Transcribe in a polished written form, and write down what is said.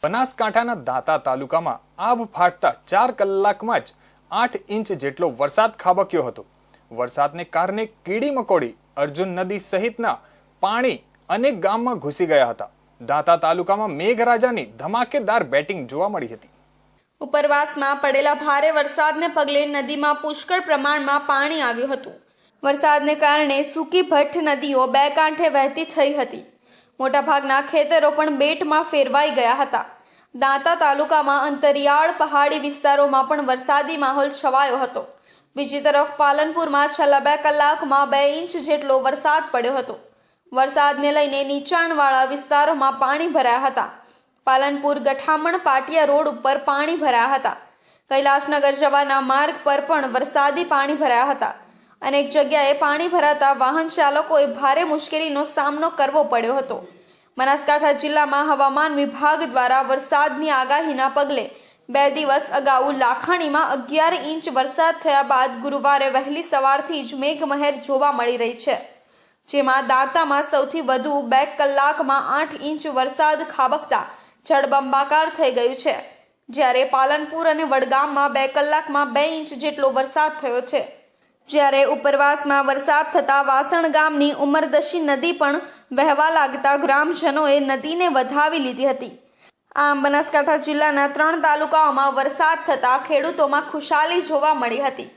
બનાસકાંઠાના દાંતા તાલુકામાં આભ ફાટતા 4 કલાકમાં જ 8 ઇંચ જેટલો વરસાદ ખાબક્યો હતો। વરસાદને કારણે કીડી મકોડી, અર્જુન નદી સહિતના પાણી અનેક ગામમાં ઘૂસી ગયા હતા। દાંતા તાલુકામાં મેઘરાજાની ધમાકેદાર બેટિંગ જોવા મળી હતી। ઉપરવાસમાં પડેલા ભારે વરસાદને પગલે નદીમાં પુષ્કળ પ્રમાણમાં પાણી આવ્યું હતું। વરસાદને કારણે સૂકી ભઠ્ઠ નદીઓ બે કાંઠે વહેતી થઈ હતી। મોટાભાગના ખેતરો પણ બેટમાં ફેરવાઈ ગયા હતા। દાંતા તાલુકામાં અંતરિયાળ પહાડી વિસ્તારોમાં પણ વરસાદી માહોલ છવાયો હતો। બીજી તરફ પાલનપુરમાં છેલ્લા 2 કલાકમાં 2 ઇંચ જેટલો વરસાદ પડ્યો હતો। વરસાદને લઈને નીચાણવાળા વિસ્તારોમાં પાણી ભરાયા હતા। પાલનપુર ગઠામણ પાટિયા રોડ ઉપર પાણી ભરાયા હતા। કૈલાસનગર જવાના માર્ગ પર પણ વરસાદી પાણી ભરાયા હતા। અનેક જગ્યાએ પાણી ભરાતા વાહન ચાલકોએ ભારે મુશ્કેલીનો સામનો કરવો પડ્યો હતો। બનાસકાંઠા જિલ્લામાં હવામાન વિભાગ દ્વારા વરસાદની આગાહીના પગલે 2 દિવસ અગાઉ લાખાણીમાં 11 ઇંચ વરસાદ થયા બાદ ગુરુવારે વહેલી સવારથી જ મેઘમહેર જોવા મળી રહી છે, જેમાં દાંતામાં સૌથી વધુ 2 કલાકમાં 8 ઇંચ વરસાદ ખાબકતા જળબંબાકાર થઈ ગયું છે, જ્યારે પાલનપુર અને વડગામમાં 2 કલાકમાં 2 ઇંચ જેટલો વરસાદ થયો છે। જ્યારે ઉપરવાસમાં વરસાદ થતાં વાસણ ગામની ઉમરદશી નદી પણ વહેવા લાગતા ગ્રામજનોએ નદીને વધાવી લીધી હતી। આમ બનાસકાંઠા જિલ્લાના 3 તાલુકાઓમાં વરસાદ થતાં ખેડૂતોમાં ખુશાલી જોવા મળી હતી।